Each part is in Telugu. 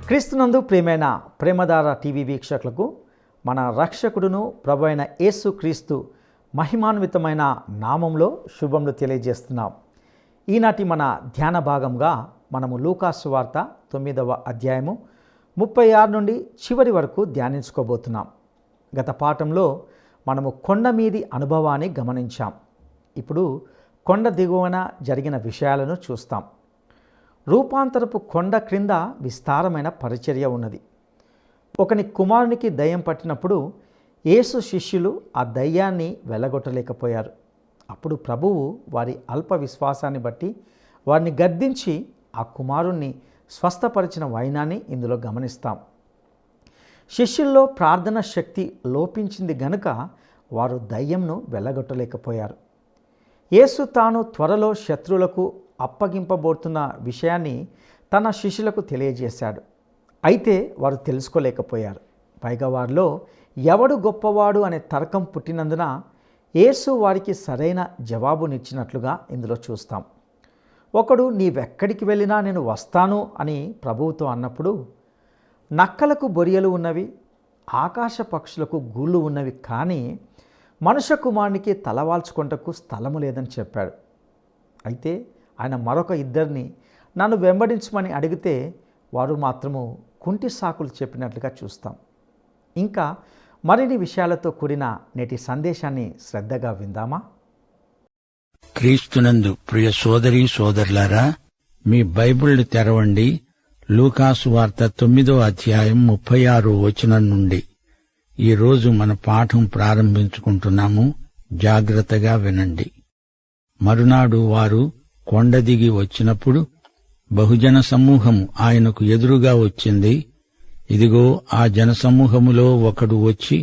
క్రీస్తునందు ప్రియమైన ప్రేమధార టీవీ వీక్షకులకు మన రక్షకుడును ప్రభు అయిన యేసు క్రీస్తు మహిమాన్వితమైన నామంలో శుభములు తెలియజేస్తున్నాం. ఈనాటి మన ధ్యాన భాగంగా మనము లూకాసు వార్త 9వ అధ్యాయము 36 నుండి చివరి వరకు ధ్యానించుకోబోతున్నాం. గత పాఠంలో మనము కొండ మీది అనుభవాన్ని గమనించాం. ఇప్పుడు కొండ దిగువన జరిగిన విషయాలను చూస్తాం. రూపాంతరపు కొండ క్రింద విస్తారమైన పరిచర్య ఉన్నది. ఒకని కుమారునికి దయ్యం పట్టినప్పుడు యేసు శిష్యులు ఆ దయ్యాన్ని వెళ్ళగొట్టలేకపోయారు. అప్పుడు ప్రభువు వారి అల్ప విశ్వాసాన్ని బట్టి వారిని గద్దించి ఆ కుమారుణ్ణి స్వస్థపరిచిన వైనాన్ని ఇందులో గమనిస్తాం. శిష్యుల్లో ప్రార్థన శక్తి లోపించింది గనుక వారు దయ్యంను వెళ్ళగొట్టలేకపోయారు. యేసు తాను త్వరలో శత్రువులకు అప్పగింపబోతున్న విషయాన్ని తన శిష్యులకు తెలియజేశాడు. అయితే వారు తెలుసుకోలేకపోయారు. పైగా వారిలో ఎవడు గొప్పవాడు అనే తర్కం పుట్టినందున యేసు వారికి సరైన జవాబునిచ్చినట్లుగా ఇందులో చూస్తాం. ఒకడు నీవెక్కడికి వెళ్ళినా నేను వస్తాను అని ప్రభువుతో అన్నప్పుడు, నక్కలకు బొరియలు ఉన్నవి, ఆకాశ పక్షులకు గూళ్ళు ఉన్నవి, కానీ మనుష్య కుమారునికి తలవాల్చుకొంటకు స్థలము లేదని చెప్పాడు. అయితే ఆయన మరొక ఇద్దరిని నన్ను వెంబడించమని అడిగితే వారు మాత్రము కుంటి సాకులు చెప్పినట్లుగా చూస్తాం. ఇంకా మరిన్ని విషయాలతో కూడిన నేటి సందేశాన్ని శ్రద్ధగా విందామా? క్రీస్తునందు ప్రియ సోదరీ సోదరులారా, మీ బైబిళ్లు తెరవండి. లూకాసు వార్త 9వ అధ్యాయం 36వ వచనం నుండి ఈరోజు మన పాఠం ప్రారంభించుకుంటున్నాము. జాగ్రత్తగా వినండి. మరునాడు వారు కొండ దిగి వచ్చినప్పుడు బహుజన సమూహము ఆయనకు ఎదురుగా వచ్చింది. ఇదిగో, ఆ జనసమూహములో ఒకడు వచ్చి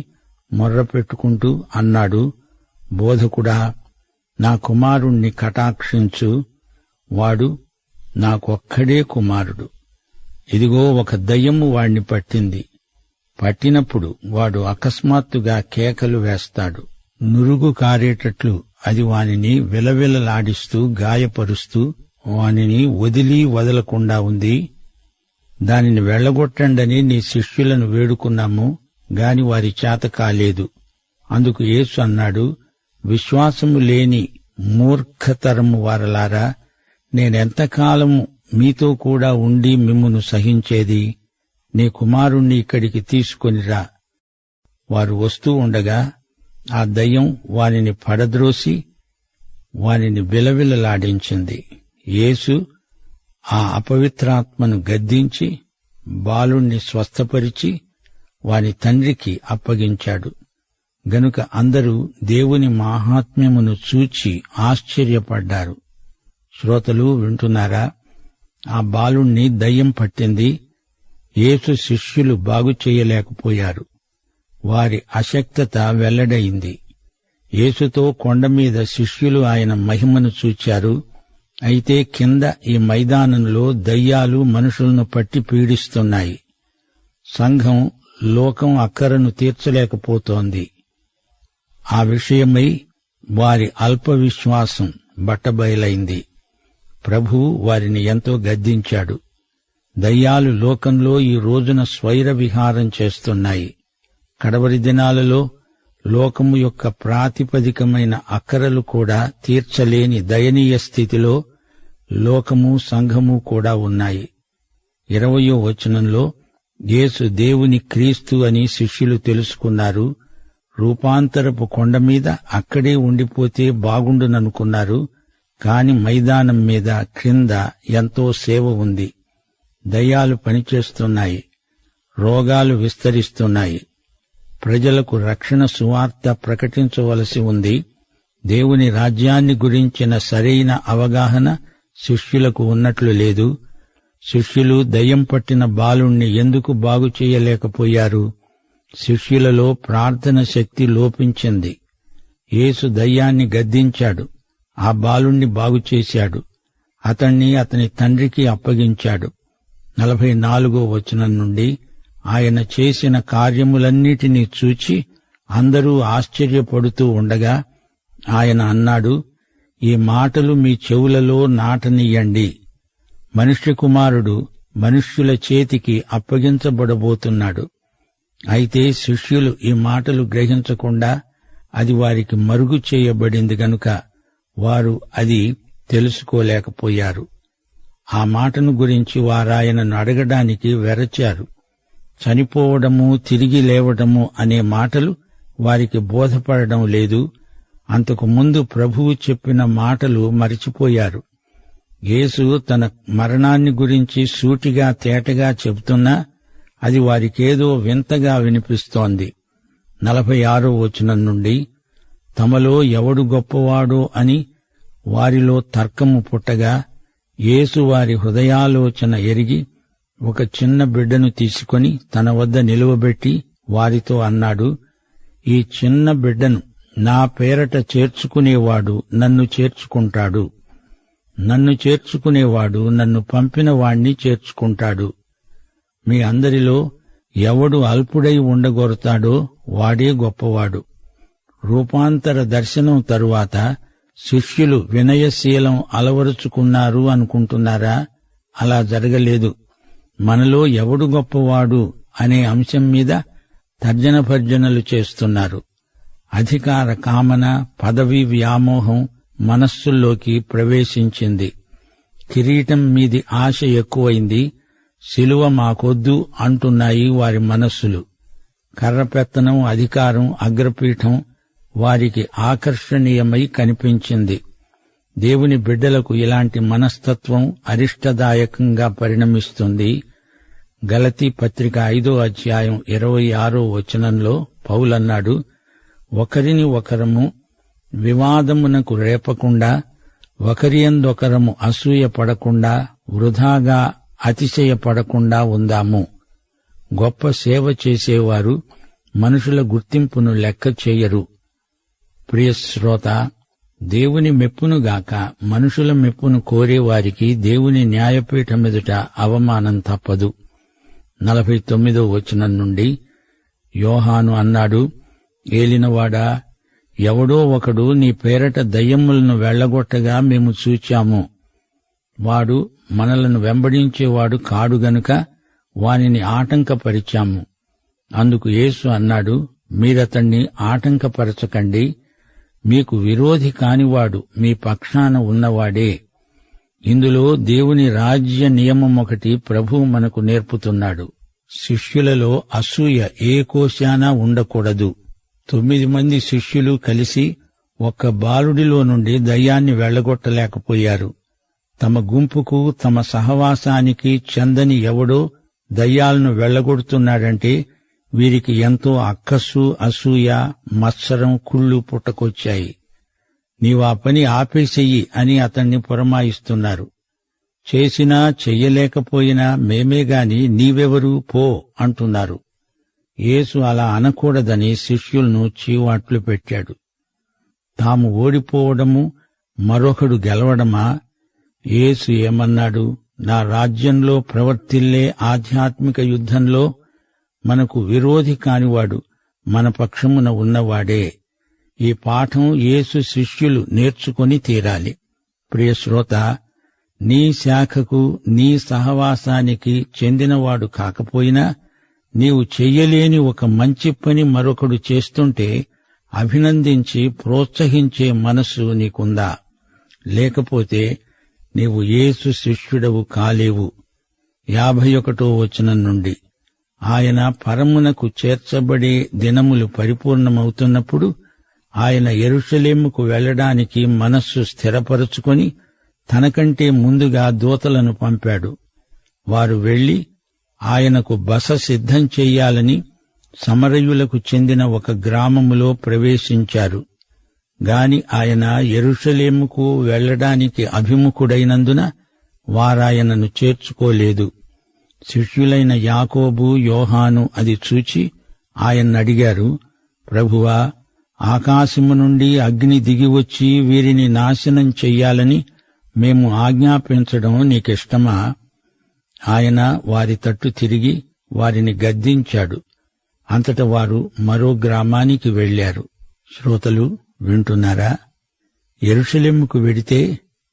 మొర్రపెట్టుకుంటూ అన్నాడు, బోధకుడా, నా కుమారుణ్ణి కటాక్షించు. వాడు నాకొక్కడే కుమారుడు. ఇదిగో, ఒక దయ్యము వాణ్ణి పట్టింది. పట్టినప్పుడు వాడు అకస్మాత్తుగా కేకలు వేస్తాడు. నురుగు కారేటట్లు అది వానిని విలవిలలాడిస్తూ గాయపరుస్తూ వానిని వదలకుండా ఉంది. దానిని వెళ్లగొట్టండని నీ శిష్యులను వేడుకున్నాము, గాని వారి చేత కాలేదు. అందుకు యేసు అన్నాడు, విశ్వాసము లేని మూర్ఖతరము వారలారా, నేనెంతకాలము మీతో కూడా ఉండి మిమ్మును సహించేది? నీ కుమారుణ్ణి ఇక్కడికి తీసుకొనిరా. వారు వస్తూ ఉండగా ఆ దయ్యం వానిని పడద్రోసి వానిని విలవిలలాడించింది. యేసు ఆ అపవిత్రాత్మను గద్దించి బాలుణ్ణి స్వస్థపరిచి వాని తండ్రికి అప్పగించాడు. గనుక అందరూ దేవుని మాహాత్మ్యమును చూచి ఆశ్చర్యపడ్డారు. శ్రోతలు వింటున్నారా? ఆ బాలుణ్ణి దయ్యం పట్టింది. యేసు శిష్యులు బాగు చేయలేకపోయారు. వారి అశక్తత వెల్లడైంది. యేసుతో కొండమీద శిష్యులు ఆయన మహిమను చూచారు. అయితే కింద ఈ మైదానంలో దయ్యాలు మనుషులను పట్టి పీడిస్తున్నాయి. సంఘం లోకం అక్కరను తీర్చలేకపోతోంది. ఆ విషయమై వారి అల్ప విశ్వాసం బట్టబయలైంది. ప్రభువు వారిని ఎంతో గద్దించాడు. దయ్యాలు లోకంలో ఈ రోజున స్వైర విహారం చేస్తున్నాయి. కడవరి దినాలలో లోకము యొక్క ప్రాతిపదికమైన అక్కరలు కూడా తీర్చలేని దయనీయ స్థితిలో లోకము సంఘము కూడా ఉన్నాయి. 20వ వచనంలో యేసు దేవుని క్రీస్తు అని శిష్యులు తెలుసుకున్నారు. రూపాంతరపు కొండమీద అక్కడే ఉండిపోతే బాగుండుననుకున్నారు. కాని మైదానం మీద క్రింద ఎంతో సేవ ఉంది. దయ్యాలు పనిచేస్తున్నాయి. రోగాలు విస్తరిస్తున్నాయి. ప్రజలకు రక్షణ సువార్త ప్రకటించవలసి ఉంది. దేవుని రాజ్యాన్ని గురించిన సరైన అవగాహన శిష్యులకు ఉన్నట్లు లేదు. శిష్యులు దయ్యం పట్టిన బాలుణ్ణి ఎందుకు బాగు చేయలేకపోయారు? శిష్యులలో ప్రార్థన శక్తి లోపించింది. యేసు దయ్యాన్ని గద్దించాడు. ఆ బాలుణ్ణి బాగుచేశాడు. అతణ్ణి అతని తండ్రికి అప్పగించాడు. 44వ వచనం నుండి ఆయన చేసిన కార్యములన్నిటినీ చూచి అందరూ ఆశ్చర్యపడుతూ ఉండగా ఆయన అన్నాడు, ఈ మాటలు మీ చెవులలో నాటనియ్యండి. మనుష్య కుమారుడు మనుష్యుల చేతికి అప్పగించబడబోతున్నాడు. అయితే శిష్యులు ఈ మాటలు గ్రహించకుండా అది వారికి మరుగు చేయబడింది గనుక వారు అది తెలుసుకోలేకపోయారు. ఆ మాటను గురించి వారాయనను అడగడానికి వెరచారు. చనిపోవడము, తిరిగి లేవడము అనే మాటలు వారికి బోధపడడం లేదు. అంతకు ముందు ప్రభువు చెప్పిన మాటలు మరిచిపోయారు. యేసు తన మరణాన్ని గురించి సూటిగా తేటగా చెబుతున్నా అది వారికేదో వింతగా వినిపిస్తోంది. 46వ వచనం నుండి, తమలో ఎవడు గొప్పవాడో అని వారిలో తర్కము పుట్టగా యేసు వారి హృదయాలోచన ఎరిగి ఒక చిన్న బిడ్డను తీసుకొని తన వద్ద నిలువబెట్టి వారితో అన్నాడు, ఈ చిన్న బిడ్డను నా పేరట చేర్చుకునేవాడు నన్ను చేర్చుకుంటాడు, నన్ను చేర్చుకునేవాడు నన్ను పంపిన వాణ్ణి చేర్చుకుంటాడు. మీ అందరిలో ఎవడు అల్పుడై ఉండగోరుతాడో వాడే గొప్పవాడు. రూపాంతర దర్శనం తరువాత శిష్యులు వినయశీలం అలవరుచుకున్నారు అనుకుంటున్నారా? అలా జరగలేదు. మనలో ఎవడు గొప్పవాడు అనే అంశం మీద తర్జనభర్జనలు చేస్తున్నారు. అధికార కామన, పదవీ వ్యామోహం మనస్సుల్లోకి ప్రవేశించింది. కిరీటం మీది ఆశ ఎక్కువైంది, శిలువ మాకొద్దు అంటున్నాయి వారి మనస్సులు. కర్రపెత్తనం, అధికారం, అగ్రపీఠం వారికి ఆకర్షణీయమై కనిపించింది. దేవుని బిడ్డలకు ఇలాంటి మనస్తత్వం అరిష్టదాయకంగా పరిణమిస్తుంది. గలతీ పత్రిక 5వ అధ్యాయం 26వ వచనంలో పౌలన్నాడు, ఒకరిని ఒకరము వివాదమునకు రేపకుండా, ఒకరియందొకరము అసూయపడకుండా, వృధాగా అతిశయపడకుండా ఉందాము. గొప్ప సేవ చేసేవారు మనుషుల గుర్తింపును లెక్క చేయరు. ప్రియశ్రోత, దేవుని మెప్పునుగాక మనుషుల మెప్పును కోరేవారికి దేవుని న్యాయపీఠమెదుట అవమానం తప్పదు. 49వ వచనం నుండి, యోహాను అన్నాడు, ఏలినవాడా, ఎవడో ఒకడు నీ పేరట దయ్యములను వెళ్లగొట్టగా మేము చూచాము. వాడు మనలను వెంబడించేవాడు కాడు గనుక వానిని ఆటంకపరిచాము. అందుకు యేసు అన్నాడు, మీరతణ్ణి ఆటంకపరచకండి. మీకు విరోధి కానివాడు మీ పక్షాన ఉన్నవాడే. ఇందులో దేవుని రాజ్య నియమమొకటి ప్రభువు మనకు నేర్పుతున్నాడు. శిష్యులలో అసూయ ఏ కోశానా ఉండకూడదు. 9 మంది శిష్యులు కలిసి ఒక్క బాలుడిలో నుండి దయ్యాన్ని వెళ్లగొట్టలేకపోయారు. తమ గుంపుకు, తమ సహవాసానికి చెందని ఎవడో దయ్యాలను వెళ్లగొడుతున్నాడంటే వీరికి ఎంతో అక్కసు, అసూయ, మత్సరం, కుళ్ళు పుట్టకొచ్చాయి. నీవా పని ఆపేసెయ్యి అని అతన్ని పురమాయిస్తున్నారు. చేసినా చెయ్యలేకపోయినా మేమేగాని నీవెవరు, పో అంటున్నారు. యేసు అలా అనకూడదని శిష్యులను చీవాట్లు పెట్టాడు. తాము ఓడిపోవడము, మరొకడు గెలవడమా? యేసు ఏమన్నాడు? నా రాజ్యంలో ప్రవర్తిల్లే ఆధ్యాత్మిక యుద్ధంలో మనకు విరోధి కానివాడు మన పక్షమున ఉన్నవాడే. ఈ పాఠం యేసు శిష్యులు నేర్చుకొని తీరాలి. ప్రియశ్రోత, నీ శాఖకు, నీ సహవాసానికి చెందినవాడు కాకపోయినా నీవు చెయ్యలేని ఒక మంచి పని మరొకడు చేస్తుంటే అభినందించి ప్రోత్సహించే మనస్సు నీకుందా? లేకపోతే నీవు యేసు శిష్యుడవు కాలేవు. 51వ వచనం నుండి, ఆయన పరమునకు చేర్చబడే దినములు పరిపూర్ణమవుతున్నప్పుడు ఆయన యెరూషలేముకు వెళ్లడానికి మనస్సు స్థిరపరుచుకొని తనకంటే ముందుగా దూతలను పంపాడు. వారు వెళ్లి ఆయనకు బస సిద్ధం చెయ్యాలని సమరయులకు చెందిన ఒక గ్రామములో ప్రవేశించారు. గాని ఆయన యెరూషలేముకు వెళ్లడానికి అభిముఖుడైనందున వారాయనను చేర్చుకోలేదు. శిష్యులైన యాకోబు, యోహాను అది చూచి ఆయన్నడిగారు, ప్రభువా, ఆకాశము నుండి అగ్ని దిగివచ్చి వీరిని నాశనం చెయ్యాలని మేము ఆజ్ఞాపించడం నీకిష్టమా? ఆయన వారి తట్టు తిరిగి వారిని గద్దించాడు. అంతట వారు మరో గ్రామానికి వెళ్లారు. శ్రోతలు వింటున్నారా? యెరూషలేముకు వెడితే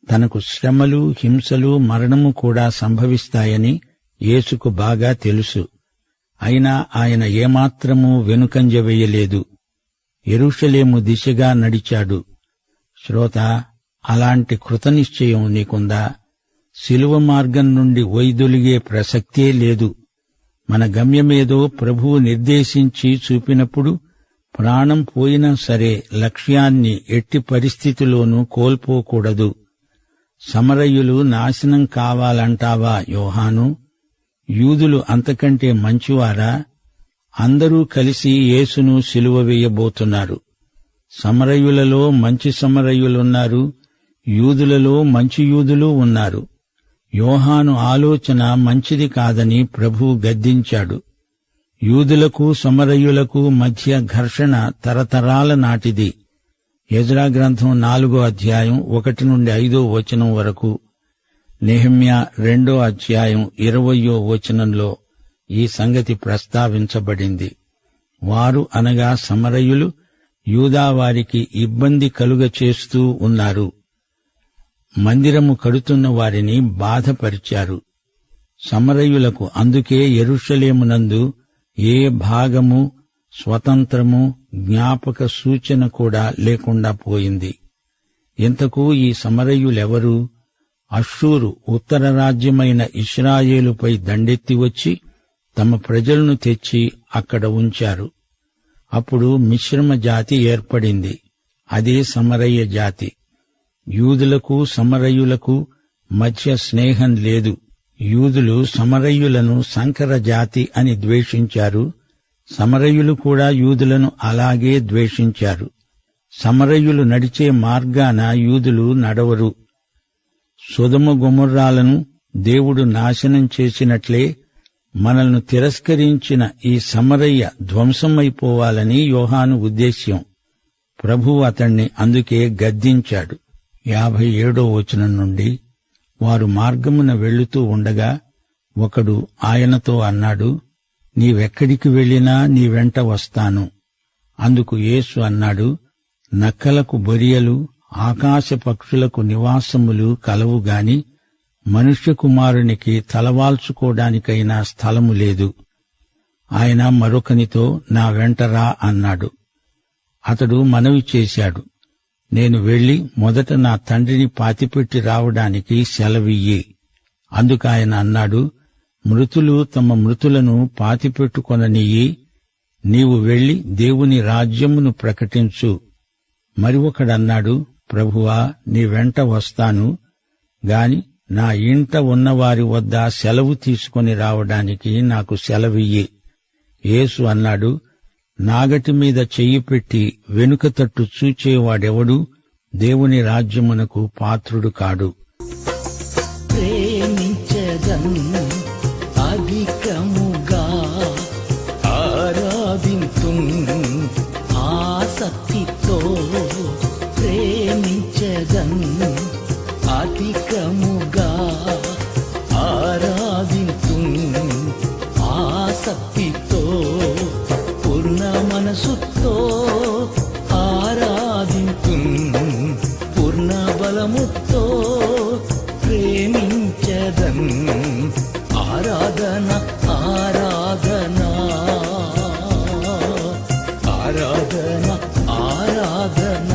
తనకు శ్రమలు, హింసలు, మరణము కూడా సంభవిస్తాయని యేసుకు బాగా తెలుసు. అయినా ఆయన ఏమాత్రమూ వెనుకంజ వేయలేదు. యెరూషలేము దిశగా నడిచాడు. శ్రోత, అలాంటి కృతనిశ్చయం నీకుందా? శిలువ మార్గం నుండి వైదొలిగే ప్రసక్తే లేదు. మన గమ్యమేదో ప్రభువు నిర్దేశించి చూపినప్పుడు ప్రాణం పోయినా సరే లక్ష్యాన్ని ఎట్టి పరిస్థితిలోనూ కోల్పోకూడదు. సమరయులు నాశనం కావాలంటావా యోహాను? యూదులు అంతకంటే మంచివారా? అందరూ కలిసి యేసును సిలువ వేయబోతున్నారు. సమరయులలో మంచి సమరయులున్నారు, యూదులలో మంచి యూదులు ఉన్నారు. యోహాను ఆలోచన మంచిది కాదని ప్రభువు గద్దించాడు. యూదులకు సమరయులకు మధ్య ఘర్షణ తరతరాల నాటిది. ఎజ్రా గ్రంథం 4వ అధ్యాయం 1 నుండి 5వ వచనం వరకు, నెహెమ్యా 2వ అధ్యాయం 20వ వచనంలో ఈ సంగతి ప్రస్తావించబడింది. వారు అనగా సమరయులు యూదావారికి ఇబ్బంది కలుగచేస్తూ ఉన్నారు. మందిరము కడుతున్న వారిని బాధపరిచారు. సమరయులకు అందుకే యెరూషలేమునందు ఏ భాగము, స్వతంత్రము, జ్ఞాపక సూచన కూడా లేకుండా పోయింది. ఇంతకు ఈ సమరయులెవరు? అష్షూరు ఉత్తర రాజ్యమైన ఇశ్రాయేలుపై దండెత్తి వచ్చి తమ ప్రజలను తెచ్చి అక్కడ ఉంచారు. అప్పుడు మిశ్రమ జాతి ఏర్పడింది. అదే సమరయ్య జాతి. యూదులకు సమరయులకు మధ్య స్నేహం లేదు. యూదులు సమరయులను సంకర జాతి అని ద్వేషించారు. సమరయులు కూడా యూదులను అలాగే ద్వేషించారు. సమరయులు నడిచే మార్గాన యూదులు నడవరు. సొదొమ గొమొర్రాలను దేవుడు నాశనం చేసినట్లే మనల్ని తిరస్కరించిన ఈ సమరయ్య ధ్వంసమైపోవాలని యోహాను ఉద్దేశ్యం. ప్రభువు అతణ్ణి అందుకే గద్దించాడు. 57వ వచనం నుండి, వారు మార్గమున వెళ్లుతూ ఉండగా ఒకడు ఆయనతో అన్నాడు, నీవెక్కడికి వెళ్ళినా నీ వెంట వస్తాను. అందుకు యేసు అన్నాడు, నక్కలకు బొరియలు, ఆకాశ పక్షులకు నివాసములు కలవుగాని మనుష్య కుమారునికి తలవాల్చుకోవడానికైనా స్థలము లేదు. ఆయన మరొకనితో నా వెంట రా అన్నాడు. అతడు మనవి చేశాడు, నేను వెళ్లి మొదట నా తండ్రిని పాతిపెట్టి రావడానికి సెలవియ్యి. అందుకాయన అన్నాడు, మృతులు తమ మృతులను పాతిపెట్టుకొననియ్యి, నీవు వెళ్లి దేవుని రాజ్యమును ప్రకటించు. మరి ఒకడన్నాడు, ప్రభువా, నీ వెంట వస్తాను గాని నా ఇంట ఉన్నవారి వద్ద సెలవు తీసుకొని రావడానికి నాకు సెలవియ్యి. యేసు అన్నాడు, నాగటి మీద చెయ్యి పెట్టి వెనుక తట్టు చూచేవాడెవడు దేవుని రాజ్యమునకు పాత్రుడు కాడు. ప్రేమించదన్ అధికముగా ఆరాధింతున్ ఆసక్తితో, ప్రేమించదన్ అధికముగా ఆరాధింతున్ ఆసక్తితో, పూర్ణ మనసుతో ఆరాధింతున్ పూర్ణ బలముతో ప్రేమించదన్. ఆరాధన ఆరాధన ఆరాధన ఆరాధన.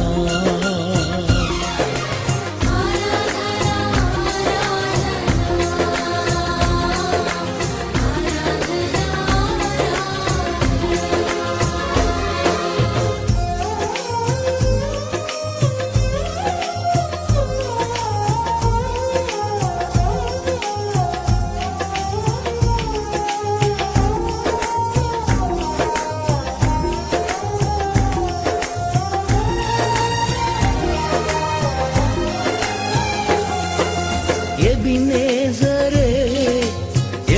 ఎబినేజరే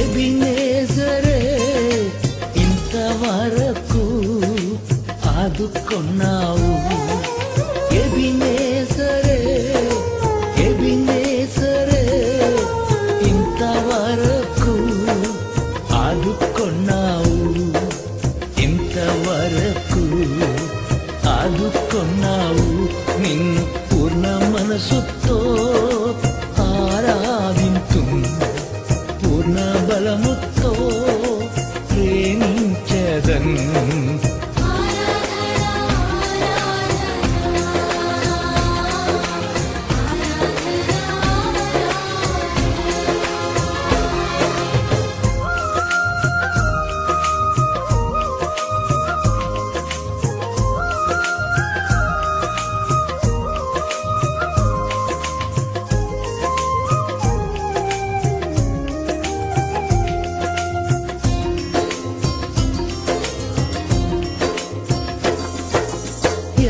ఎబినేజరే ఇంతవరకు ఆదుకున్నావు. ఎబినేజరే ఎబినేజరే ఇంతవరకు ఆదుకున్నావు. ఇంతవరకు ఆదుకున్నావు. నిన్ను పూర్ణ మనసుతో ఆరాధింతుం పూర్ణ బలము నాదన్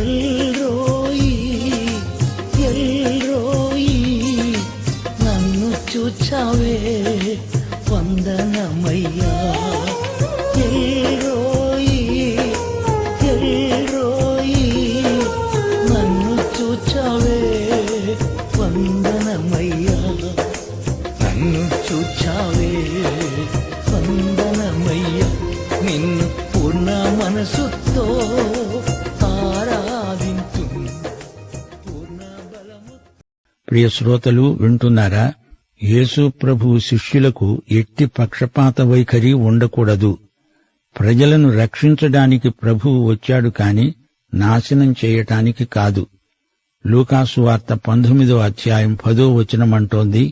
ఎల్రోయి ఎల్రోయి నన్ను చూచావే వందనమయ్యా ఎల్రోయి ఎల్రోయి నన్ను చూచావే వందనమయ్యా నన్ను చూచావే వందనమయ్యా నిన్ను పూర్ణ మనసుతో ప్రియ శ్రోతలు వింటున్నారా? యేసు ప్రభు శిష్యులకు ఎట్టి పక్షపాత వైఖరి ఉండకూడదు. ప్రజలను రక్షించడానికి ప్రభువు వచ్చాడు కాని నాశనం చేయటానికి కాదు. లూకాసు వార్త 19వ అధ్యాయం 10వ వచనమంటోంది,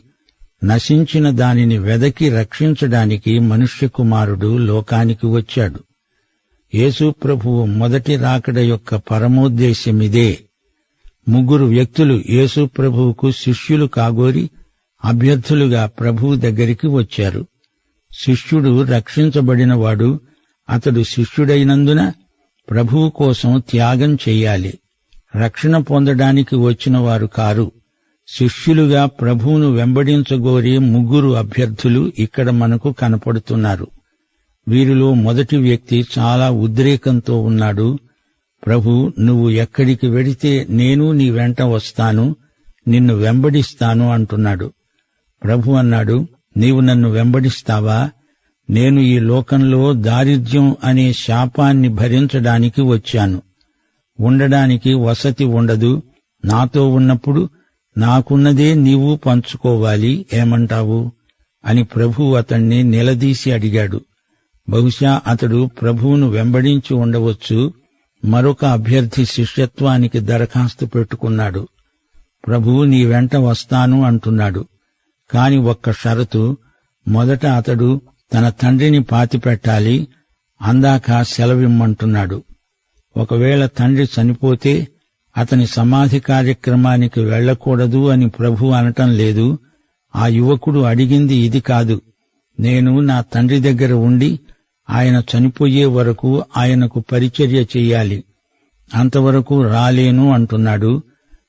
నశించిన దానిని వెదకి రక్షించడానికి మనుష్య కుమారుడు లోకానికి వచ్చాడు. యేసు ప్రభువు మొదటి రాకడ యొక్క పరమోద్దేశ్యమిదే. 3 వ్యక్తులు యేసు ప్రభువుకు శిష్యులు కాగోరి అభ్యర్థులుగా ప్రభువు దగ్గరికి వచ్చారు. శిష్యుడు రక్షించబడినవాడు. అతడు శిష్యుడైనందున ప్రభువు కోసం త్యాగం చెయ్యాలి. రక్షణ పొందడానికి వచ్చిన వారు కారు. శిష్యులుగా ప్రభువును వెంబడించగోరి 3 అభ్యర్థులు ఇక్కడ మనకు కనపడుతున్నారు. వీరిలో మొదటి వ్యక్తి చాలా ఉద్రేకంతో ఉన్నాడు. ప్రభూ, నువ్వు ఎక్కడికి వెడితే నేను నీ వెంట వస్తాను, నిన్ను వెంబడిస్తాను అంటున్నాడు. ప్రభు అన్నాడు, నీవు నన్ను వెంబడిస్తావా? నేను ఈ లోకంలో దారిద్ర్యం అనే శాపాన్ని భరించడానికి వచ్చాను. ఉండడానికి వసతి ఉండదు. నాతో ఉన్నప్పుడు నాకున్నదే నీవు పంచుకోవాలి. ఏమంటావు అని ప్రభువు అతణ్ణి నిలదీసి అడిగాడు. బహుశా అతడు ప్రభువును వెంబడించి ఉండవచ్చు. మరొక అభ్యర్థి శిష్యత్వానికి దరఖాస్తు పెట్టుకున్నాడు. ప్రభువు నీ వెంట వస్తాను అంటున్నాడు. కాని ఒక్క షరతు, మొదట అతడు తన తండ్రిని పాతిపెట్టాలి, అందాక సెలవిమ్మంటున్నాడు. ఒకవేళ తండ్రి చనిపోతే అతని సమాధి కార్యక్రమానికి వెళ్లకూడదు అని ప్రభు అనటం లేదు. ఆ యువకుడు అడిగింది ఇది కాదు. నేను నా తండ్రి దగ్గర ఉండి ఆయన చనిపోయే వరకు ఆయనకు పరిచర్య చెయ్యాలి, అంతవరకు రాలేను అంటున్నాడు.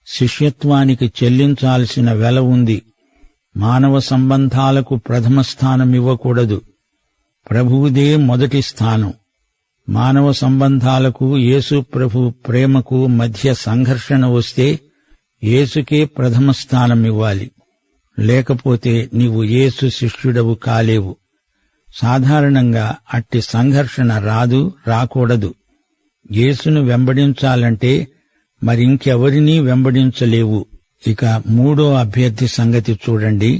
శిష్యత్వానికి చెల్లించాల్సిన వెల ఉంది. మానవ సంబంధాలకు ప్రథమ స్థానమివ్వకూడదు. ప్రభువుదే మొదటి స్థానం. మానవ సంబంధాలకు యేసు ప్రభు ప్రేమకు మధ్య సంఘర్షణ వస్తే యేసుకే ప్రథమ స్థానమివ్వాలి. లేకపోతే నీవు యేసు శిష్యుడవు కాలేవు. సాధారణంగా అట్టి సంఘర్షణ రాకూడదు. యేసును వెంబడించాలంటే మరింకెవరినీ వెంబడించలేవు. ఇక 3వ అభ్యర్థి సంగతి చూడండి.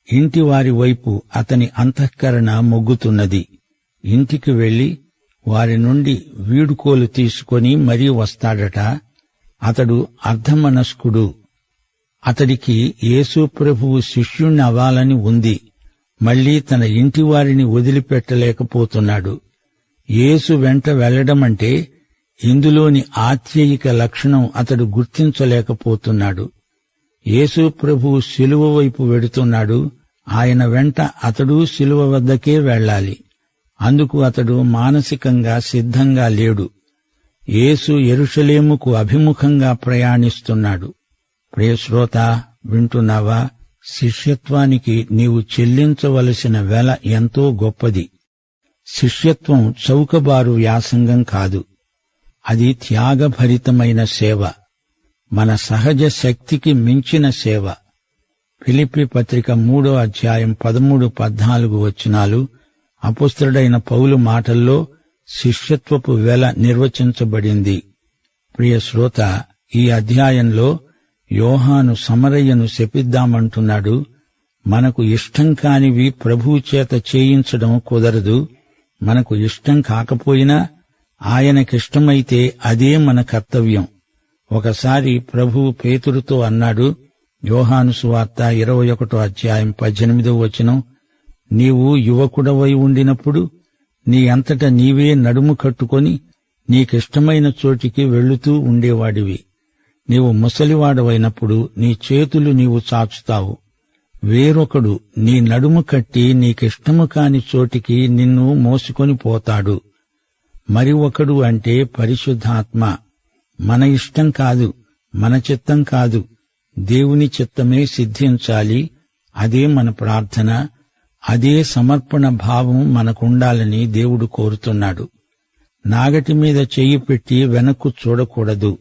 ఇంటివారి వైపు అతని అంతఃకరణ మొగ్గుతున్నది. ఇంటికి వెళ్లి వారి నుండి వీడుకోలు తీసుకొని మరీ వస్తాడట. అతడు అర్ధమనస్కుడు. అతడికి యేసు ప్రభువు శిష్యుణ్ణవ్వాలని ఉంది. మళ్లీ తన ఇంటివారిని వదిలిపెట్టలేకపోతున్నాడు. యేసు వెంట వెళ్లడమంటే ఇందులోని ఆత్యయిక లక్షణం అతడు గుర్తించలేకపోతున్నాడు. యేసు ప్రభువు శిలువ వైపు వెడుతున్నాడు. ఆయన వెంట అతడు శిలువ వద్దకే వెళ్లాలి. అందుకు అతడు మానసికంగా సిద్ధంగా లేడు. యేసు యెరూషలేముకు అభిముఖంగా ప్రయాణిస్తున్నాడు. ప్రియశ్రోత, వింటున్నావా? శిష్యత్వానికి నీవు చెల్లించవలసిన వెల ఎంతో గొప్పది. శిష్యత్వం చౌకబారు వ్యాసంగం కాదు. అది త్యాగభరితమైన సేవ, మన సహజ శక్తికి మించిన సేవ. ఫిలిప్పీ పత్రిక 3వ అధ్యాయం 13-14 వచనాలు అపొస్తలుడైన పౌలు మాటల్లో శిష్యత్వపు వెల నిర్వచించబడింది. ప్రియ శ్రోత, ఈ అధ్యాయంలో యోహాను సమరయ్యను శపిద్దామంటున్నాడు. మనకు ఇష్టం కానివి ప్రభువు చేత చేయించడం కుదరదు. మనకు ఇష్టం కాకపోయినా ఆయనకిష్టమైతే అదే మన కర్తవ్యం. ఒకసారి ప్రభువు పేతురుతో అన్నాడు, యోహాను సువార్త 21:18, నీవు యువకుడవై ఉండినప్పుడు నీ అంతట నీవే నడుము కట్టుకొని నీకిష్టమైన చోటికి వెళ్లుతూ ఉండేవాడివి. నీవు ముసలివాడవైనప్పుడు నీ చేతులు నీవు చాచుతావు. వేరొకడు నీ నడుము కట్టి నీకిష్టము కాని చోటికి నిన్ను మోసుకొని పోతాడు. మరి ఒకడు అంటే పరిశుద్ధాత్మ. మన ఇష్టం కాదు, మన చిత్తం కాదు, దేవుని చిత్తమే సిద్ధించాలి. అదే మన ప్రార్థన, అదే సమర్పణ భావం మనకుండాలని దేవుడు కోరుతున్నాడు. నాగటి మీద చెయ్యి పెట్టి వెనక్కు చూడకూడదు.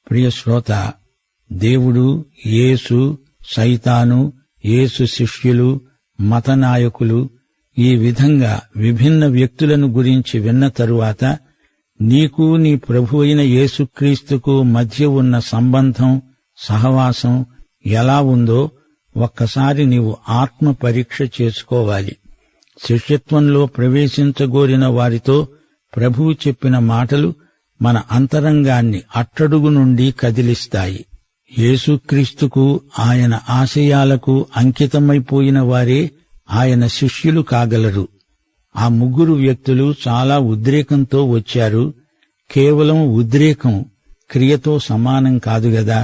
ప్రియ శ్రోత, దేవుడు, యేసు, సైతాను, యేసు శిష్యులు, మత నాయకులు ఈ విధంగా విభిన్న వ్యక్తులను గురించి విన్న తరువాత నీకు నీ ప్రభువైన యేసుక్రీస్తుకు మధ్య ఉన్న సంబంధం, సహవాసం ఎలా ఉందో ఒక్కసారి నీవు ఆత్మ పరీక్ష చేసుకోవాలి. శిష్యత్వంలో ప్రవేశించగోరిన వారితో ప్రభువు చెప్పిన మాటలు మన అంతరంగాన్ని అట్టడుగు నుండి కదిలిస్తాయి. యేసుక్రీస్తుకు, ఆయన ఆశయాలకు అంకితమైపోయిన వారే ఆయన శిష్యులు కాగలరు. ఆ ముగ్గురు వ్యక్తులు చాలా ఉద్రేకంతో వచ్చారు. కేవలం ఉద్రేకం క్రియతో సమానం కాదుగదా.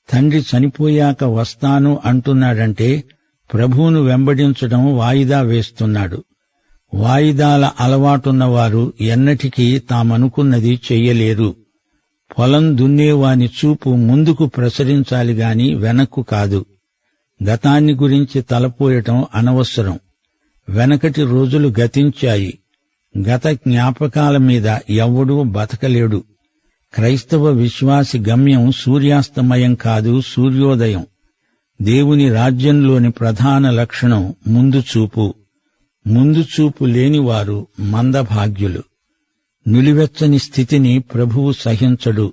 తండ్రి చనిపోయాక వస్తాను అంటున్నాడంటే ప్రభువును వెంబడించడం వాయిదా వేస్తున్నాడు. వాయిదాల అలవాటున్నవారు ఎన్నటికీ తామనుకున్నది చెయ్యలేరు. పొలం దున్నేవాని చూపు ముందుకు ప్రసరించాలిగాని వెనక్కు కాదు. గతాన్ని గురించి తలపోయటం అనవసరం. వెనకటి రోజులు గతించాయి. గత జ్ఞాపకాల మీద ఎవ్వడూ బతకలేడు. క్రైస్తవ విశ్వాసి గమ్యం సూర్యాస్తమయం కాదు, సూర్యోదయం. దేవుని రాజ్యంలోని ప్రధాన లక్షణం ముందుచూపు. ముందుచూపు లేనివారు మందభాగ్యులు. నిలువెచ్చని స్థితిని ప్రభువు సహించడు.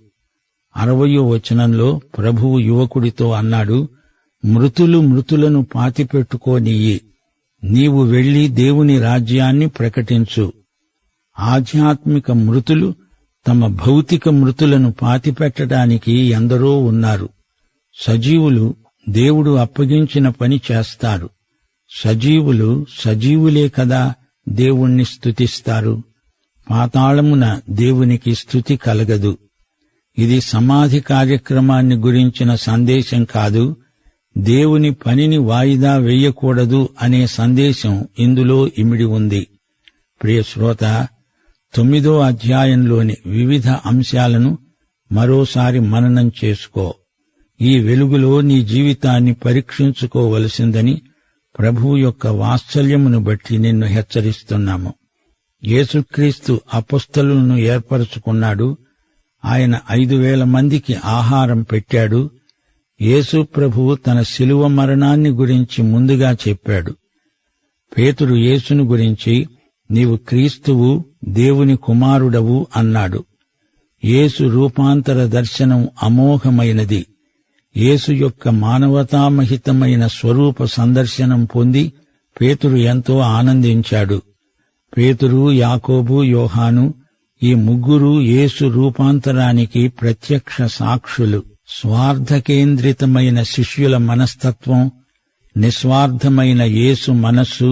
60వ వచనంలో ప్రభువు యువకుడితో అన్నాడు, మృతులు మృతులను పాతిపెట్టుకోనియ్యి. నీవు వెళ్లి దేవుని రాజ్యాన్ని ప్రకటించు. ఆధ్యాత్మిక మృతులు తమ భౌతిక మృతులను పాతిపెట్టడానికి ఎందరో ఉన్నారు. సజీవులు దేవుడు అప్పగించిన పని చేస్తారు. సజీవులు సజీవులే కదా దేవుణ్ణి స్తుతిస్తారు. పాతాళమున దేవునికి స్తుతి కలగదు. ఇది సమాధి కార్యక్రమాన్ని గురించిన సందేశం కాదు. దేవుని పనిని వాయిదా వేయకూడదు అనే సందేశం ఇందులో ఇమిడి ఉంది. ప్రియ శ్రోత, 9వ అధ్యాయంలోని వివిధ అంశాలను మరోసారి మననం చేసుకో. ఈ వెలుగులో నీ జీవితాన్ని పరీక్షించుకోవలసిందని ప్రభువు యొక్క వాత్సల్యమును బట్టి నిన్ను హెచ్చరిస్తున్నాము. యేసుక్రీస్తు అపొస్తలులను ఏర్పరచుకున్నాడు. ఆయన 5,000 మందికి ఆహారం పెట్టాడు. యేసు ప్రభువు తన శిలువ మరణాన్ని గురించి ముందుగా చెప్పాడు. పేతురు యేసును గురించి నీవు క్రీస్తువు, దేవుని కుమారుడవు అన్నాడు. యేసు రూపాంతర దర్శనం అమోఘమైనది. యేసు యొక్క మానవతామహితమైన స్వరూప సందర్శనం పొంది పేతురు ఎంతో ఆనందించాడు. పేతురు, యాకోబు, యోహాను ఈ ముగ్గురు యేసు రూపాంతరానికి ప్రత్యక్ష సాక్షులు. స్వార్థకేంద్రితమైన శిష్యుల మనస్తత్వం, నిస్వార్థమైన యేసు మనస్సు,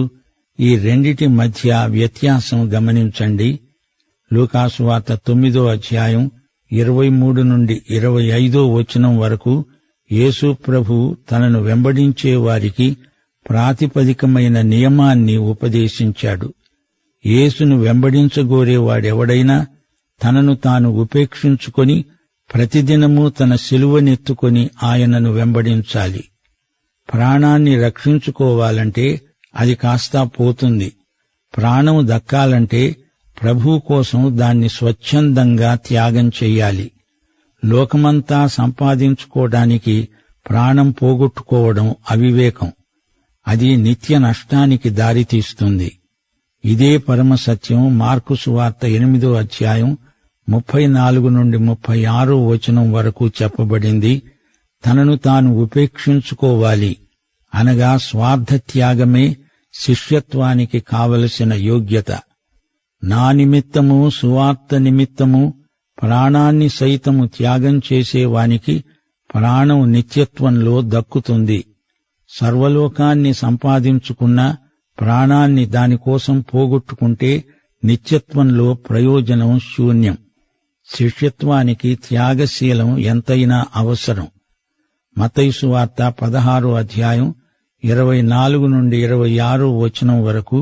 ఈ రెండిటి మధ్య వ్యత్యాసం గమనించండి. లూకాసు వార్త 9వ అధ్యాయం 23 నుండి 25వ వచనం వరకు యేసు ప్రభు తనను వెంబడించే వారికి ప్రాతిపదికమైన నియమాన్ని ఉపదేశించాడు. యేసును వెంబడించగోరేవాడెవడైనా తనను తాను ఉపేక్షించుకొని ప్రతిదినము తన శిలువనెత్తుకొని ఆయనను వెంబడించాలి. ప్రాణాన్ని రక్షించుకోవాలంటే అది కాస్తా పోతుంది. ప్రాణం దక్కాలంటే ప్రభువు కోసం దాన్ని స్వచ్ఛందంగా త్యాగం చెయ్యాలి. లోకమంతా సంపాదించుకోవడానికి ప్రాణం పోగొట్టుకోవడం అవివేకం. అది నిత్య నష్టానికి దారితీస్తుంది. ఇదే పరమ సత్యం మార్కు సువార్త 8వ అధ్యాయం 34 నుండి 36 వచనం వరకు చెప్పబడింది. తనను తాను ఉపేక్షించుకోవాలి, అనగా స్వార్థత్యాగమే శిష్యత్వానికి కావలసిన యోగ్యత. నా నిమిత్తము సువార్త నిమిత్తము ప్రాణాన్ని సైతము త్యాగం చేసేవానికి ప్రాణం నిత్యత్వంలో దక్కుతుంది. సర్వలోకాన్ని సంపాదించుకున్న ప్రాణాన్ని దానికోసం పోగొట్టుకుంటే నిత్యత్వంలో ప్రయోజనం శూన్యం. శిష్యత్వానికి త్యాగశీలం ఎంతైనా అవసరం. మత్తయి సువార్త 16వ అధ్యాయం 24 నుండి 26 వచనం వరకు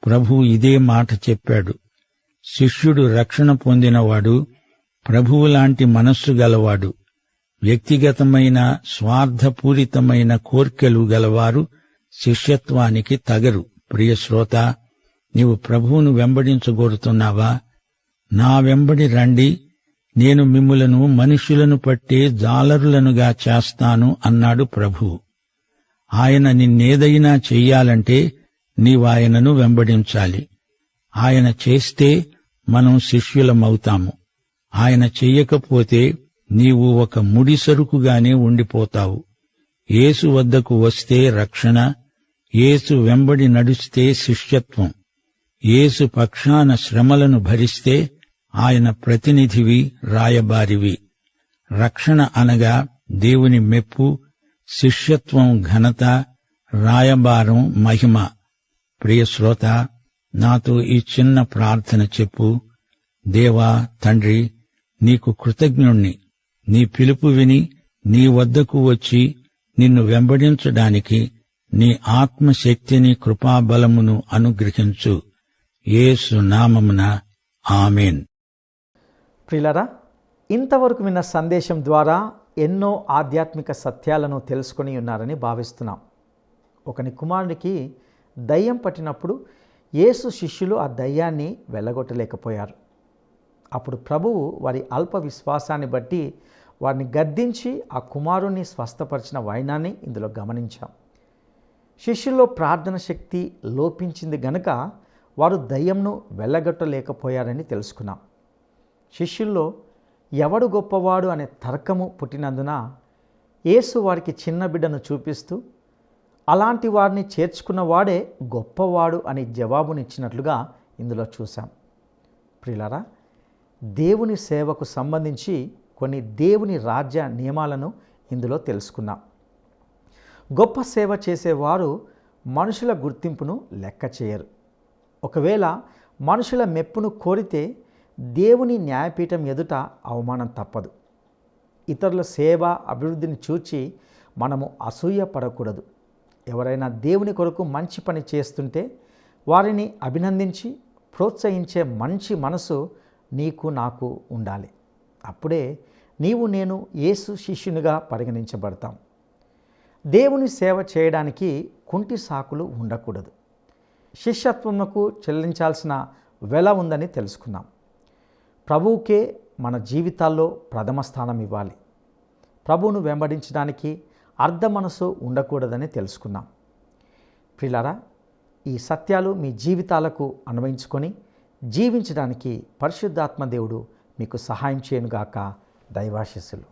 ప్రభువు ఇదే మాట చెప్పాడు. శిష్యుడు రక్షణ పొందినవాడు ప్రభువులాంటి మనస్సు గలవాడు. వ్యక్తిగతమైన స్వార్థపూరితమైన కోర్కెలు గలవారు శిష్యత్వానికి తగరు. ప్రియ శ్రోత, నీవు ప్రభువును వెంబడించగోరుతున్నావా? నా వెంబడి రండి, నేను మిమ్ములను మనుష్యులను పట్టే జాలరులనుగా చేస్తాను అన్నాడు ప్రభువు. ఆయన నిన్నేదైనా చెయ్యాలంటే నీవాయనను వెంబడించాలి. ఆయన చేస్తే మనం శిష్యులమవుతాము. ఆయన చెయ్యకపోతే నీవు ఒక ముడిసరుకుగానే ఉండిపోతావు. యేసు వద్దకు వస్తే రక్షణ, యేసు వెంబడి నడుస్తే శిష్యత్వం. యేసు పక్షాన శ్రమలను భరిస్తే ఆయన ప్రతినిధివి, రాయబారివి. రక్షణ అనగా దేవుని మెప్పు, శిష్యత్వం ఘనత, రాయబారం మహిమ. ప్రియ శ్రోత, నాతో ఈ చిన్న ప్రార్థన చెప్పు. దేవా తండ్రి, నీకు కృతజ్ఞుణ్ణి. నీ పిలుపు విని నీ వద్దకు వచ్చి నిన్ను వెంబడించడానికి నీ ఆత్మశక్తిని కృపాబలమును అనుగ్రహించు. యేసు నామమున ఆమేన్. ప్రియులారా, ఇంతవరకు విన్న సందేశం ద్వారా ఎన్నో ఆధ్యాత్మిక సత్యాలను తెలుసుకొని ఉన్నారని భావిస్తున్నాం. ఒకని కుమారునికి దయ్యం పట్టినప్పుడు యేసు శిష్యులు ఆ దయ్యాన్ని వెళ్ళగొట్టలేకపోయారు. అప్పుడు ప్రభువు వారి అల్ప విశ్వాసాన్ని బట్టి వారిని గద్దించి ఆ కుమారుణ్ణి స్వస్థపరిచిన వైనాన్ని ఇందులో గమనించాం. శిష్యుల్లో ప్రార్థన శక్తి లోపించింది గనుక వారు దయ్యంను వెళ్ళగొట్టలేకపోయారని తెలుసుకున్నాం. శిష్యుల్లో ఎవడు గొప్పవాడు అనే తర్కము పుట్టినందున యేసు వారికి చిన్న బిడ్డను చూపిస్తూ అలాంటి వారిని చేర్చుకున్నవాడే గొప్పవాడు అని జవాబునిచ్చినట్లుగా ఇందులో చూశాం. ప్రియులారా, దేవుని సేవకు సంబంధించి కొన్ని దేవుని రాజ్య నియమాలను ఇందులో తెలుసుకున్నాం. గొప్ప సేవ చేసేవారు మనుషుల గుర్తింపును లెక్క చేయరు. ఒకవేళ మనుషుల మెప్పును కోరితే దేవుని న్యాయపీఠం ఎదుట అవమానం తప్పదు. ఇతరుల సేవ అభివృద్ధిని చూచి మనము అసూయ పడకూడదు. ఎవరైనా దేవుని కొరకు మంచి పని చేస్తుంటే వారిని అభినందించి ప్రోత్సహించే మంచి మనసు నీకు నాకు ఉండాలి. అప్పుడే నీవు నేను యేసు శిష్యునిగా పరిగణించబడతాం. దేవుని సేవ చేయడానికి కుంటి సాకులు ఉండకూడదు. శిష్యత్వమునకు చెల్లించాల్సిన వెల ఉందని తెలుసుకున్నాం. ప్రభువుకే మన జీవితాల్లో ప్రథమ స్థానం ఇవ్వాలి. ప్రభువును వెంబడించడానికి అర్ధ మనసు ఉండకూడదని తెలుసుకున్నాం. ప్రియులారా, ఈ సత్యాలు మీ జీవితాలకు అన్వయించుకొని జీవించడానికి పరిశుద్ధాత్మ దేవుడు మీకు సహాయం చేయనుగాక. దైవాశీస్సులు.